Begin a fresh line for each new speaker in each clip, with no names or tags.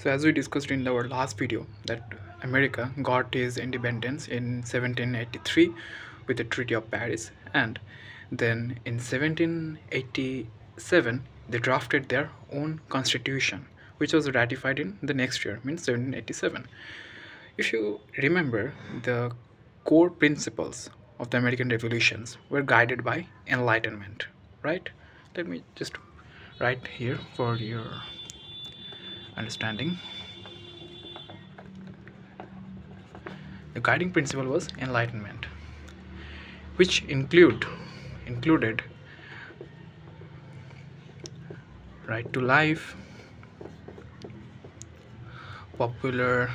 So as we discussed in our last video that America got its independence in 1783 with the Treaty of Paris, and then in 1787 they drafted their own constitution, which was ratified in the next year, means 1787. If you remember, the core principles of the American revolutions were guided by enlightenment, right? Let me just write here for your understanding. The guiding principle was enlightenment, which included right to life, popular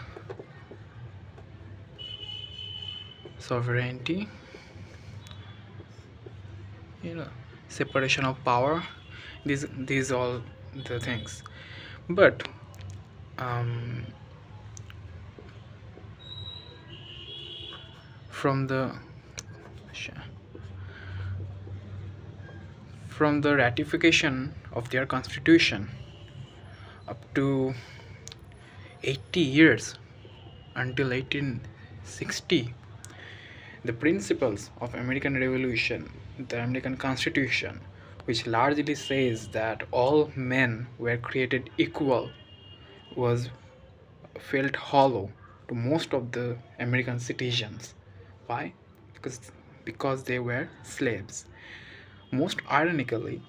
sovereignty, separation of power. These all the things. But um, from the ratification of their constitution up to 80 years until 1860, the principles of American Revolution, the American Constitution, which largely says that all men were created equal, was felt hollow to most of the American citizens. Why? Because they were slaves. Most ironically,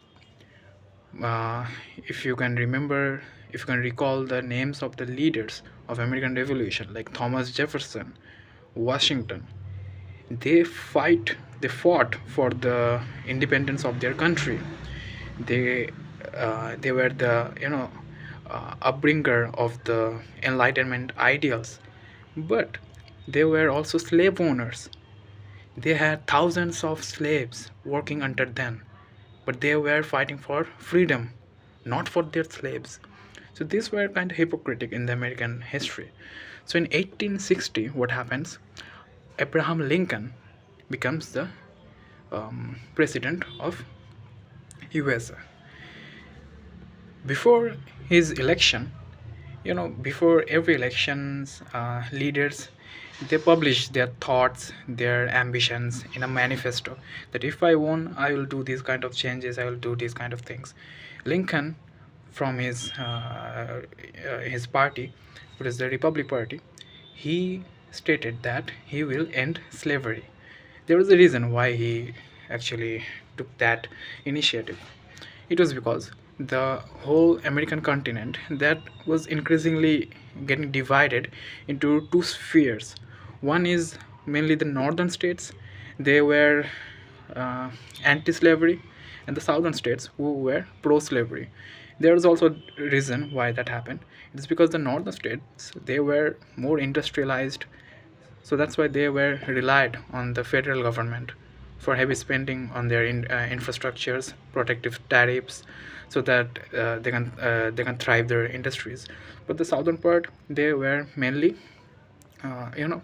if you can remember, if you can recall the names of the leaders of American Revolution, like Thomas Jefferson, Washington, they fought for the independence of their country. They were the upbringer of the Enlightenment ideals, but they were also slave owners. They had thousands of slaves working under them, but they were fighting for freedom, not for their slaves. So these were kind of hypocritical in the American history. So in 1860, what happens? Abraham Lincoln becomes the president of USA. Before his election, before every elections, leaders, they publish their thoughts, their ambitions in a manifesto, that if I won, I will do these kind of changes, I will do these kind of things. Lincoln, from his party, which is the Republic Party, he stated that he will end slavery. There was a reason why he actually took that initiative. It was because the whole American continent that was increasingly getting divided into two spheres. One is mainly the northern states, they were uh, anti-slavery, and the southern states who were pro-slavery. There is also a reason why that happened. It's because the northern states, they were more industrialized, so that's why they were relied on the federal government for heavy spending on their infrastructures, protective tariffs, so that they can thrive their industries. But the southern part, they were mainly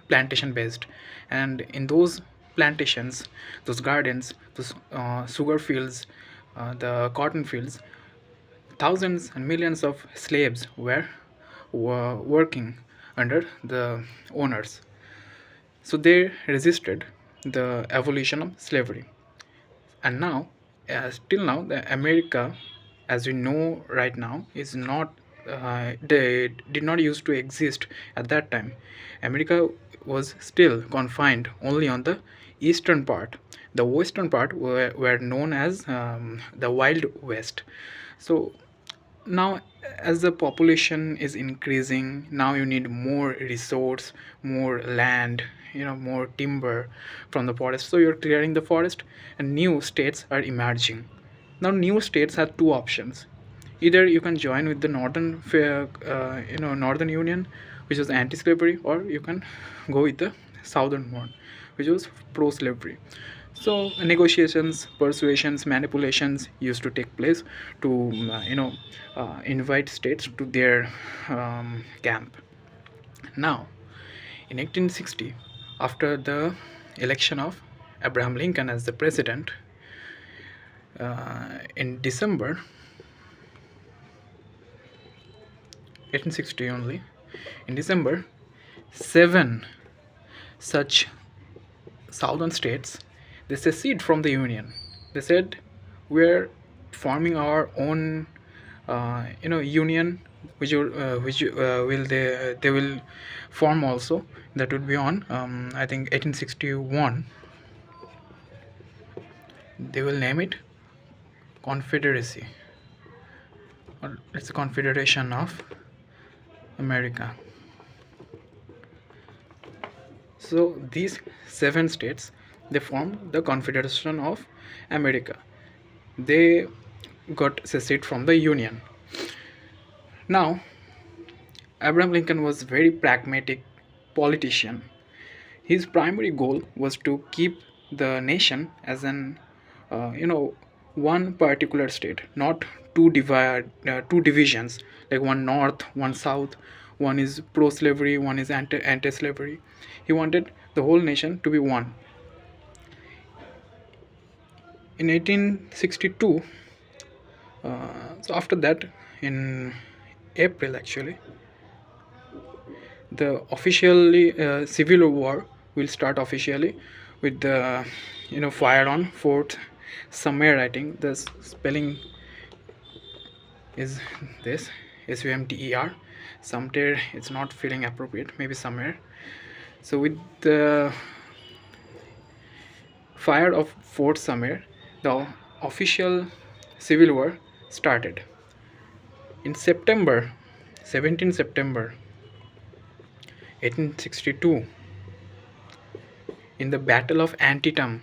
plantation based, and in those plantations, those gardens, those sugar fields, the cotton fields, thousands and millions of slaves were working under the owners. So they resisted the abolition of slavery. And now, till now, the America, as we know right now, is not. They did not used to exist at that time. America was still confined only on the eastern part. The western part were known as the Wild West. So now, as the population is increasing, now you need more resource, more land, more timber from the forest, so you're clearing the forest, and new states are emerging. Now new states have two options: either you can join with the northern union, which was anti-slavery, or you can go with the southern one, which was pro-slavery. So negotiations, persuasions, manipulations used to take place to invite states to their camp. Now in 1860, after the election of Abraham Lincoln as the president, in December, 1860 only, in December, seven such southern states, they secede from the union. They said, we're forming our own union, will they will form also. That would be on I think 1861. They will name it Confederacy, or it's a Confederation of America. So these seven states, they formed the Confederation of America. They got seceded from the Union. Now, Abraham Lincoln was very pragmatic politician. His primary goal was to keep the nation as an one particular state, not two divisions, like one north, one south, one is pro slavery, one is anti slavery. He wanted the whole nation to be one. In 1862, so after that, in April actually, the officially civil war will start officially with the fire on Fort Sumter. I think the spelling is this Sumter. Sumter, it's not feeling appropriate, maybe somewhere. So with the fire of Fort Sumter, the official civil war started in September, 17 September 1862. In the Battle of Antietam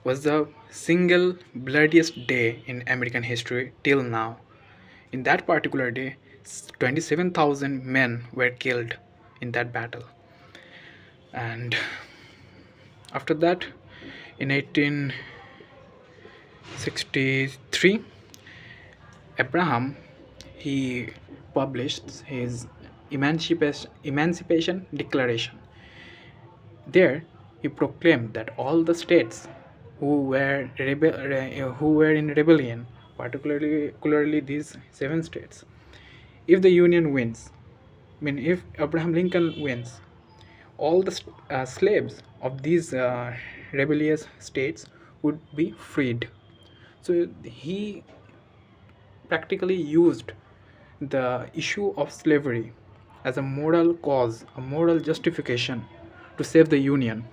was the single bloodiest day in American history till now. In that particular day, 27,000 men were killed in that battle. And after that, in 1863, Abraham, he published his Emancipation Declaration. There, he proclaimed that all the states who were in rebellion, particularly these seven states, if the Union wins, I mean, if Abraham Lincoln wins, all the slaves of these rebellious states would be freed. So he practically used the issue of slavery as a moral cause, a moral justification to save the Union.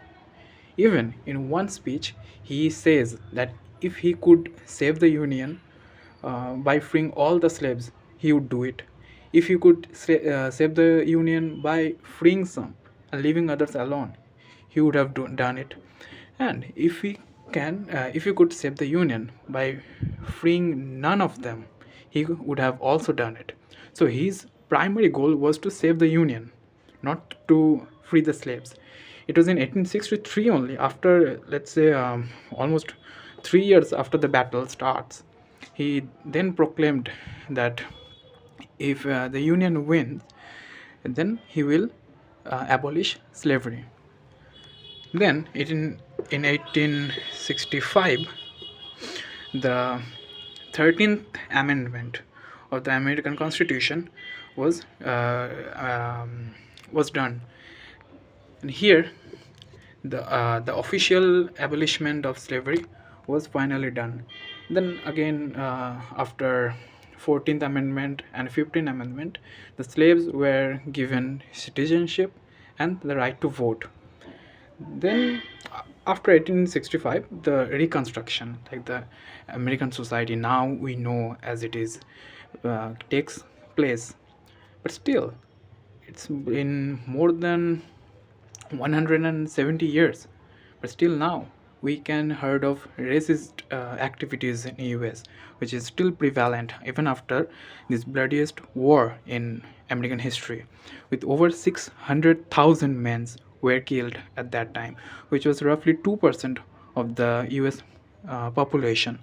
Even in one speech, he says that if he could save the Union by freeing all the slaves, he would do it. If he could save the Union by freeing some and leaving others alone, he would have done it. And if he could save the Union by freeing none of them, he would have also done it. So his primary goal was to save the Union, not to free the slaves. It was in 1863 only, after, let's say, almost 3 years after the battle starts, he then proclaimed that if the Union wins, then he will abolish slavery. Then, in 1865, the 13th Amendment of the American Constitution was done, and here the official abolishment of slavery was finally done. Then again, after 14th Amendment and 15th Amendment, the slaves were given citizenship and the right to vote. Then after 1865, the reconstruction, like the American society now we know as it is, takes place. But still, it's been more than 170 years, but still now we can heard of racist activities in US, which is still prevalent even after this bloodiest war in American history, with over 600,000 men were killed at that time, which was roughly 2% of the US population.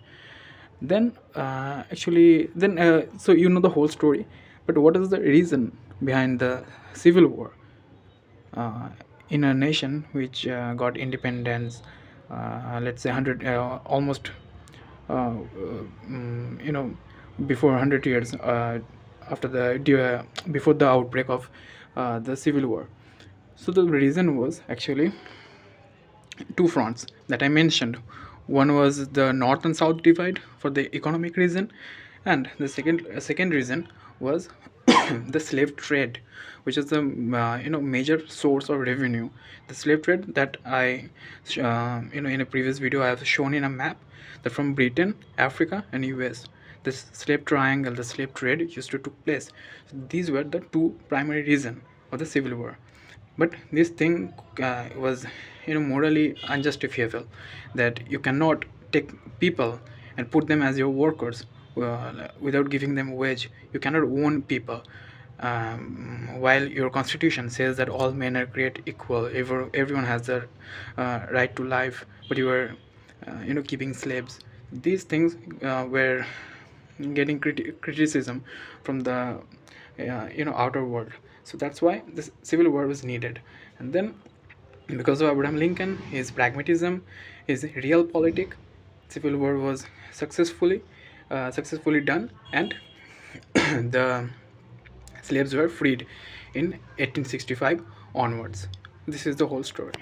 Then so you know the whole story, but what is the reason behind the civil war in a nation which got independence, let's say 100 almost before 100 years after before the outbreak of the Civil War. So the reason was actually two fronts that I mentioned. One was the North and South divide for the economic reason, and the second reason was the slave trade, which is the major source of revenue. The slave trade that in a previous video I have shown in a map that from Britain, Africa, and US, this slave triangle, the slave trade used to took place. So these were the two primary reason of the Civil War. But this thing was morally unjustifiable, that you cannot take people and put them as your workers without giving them wage. You cannot own people, while your constitution says that all men are created equal, everyone has the right to life, but you are keeping slaves. These things were getting criticism from the outer world. So that's why this Civil War was needed. And then, because of Abraham Lincoln, his pragmatism, his realpolitik, Civil War was successfully done, and the slaves were freed in 1865 onwards. This is the whole story.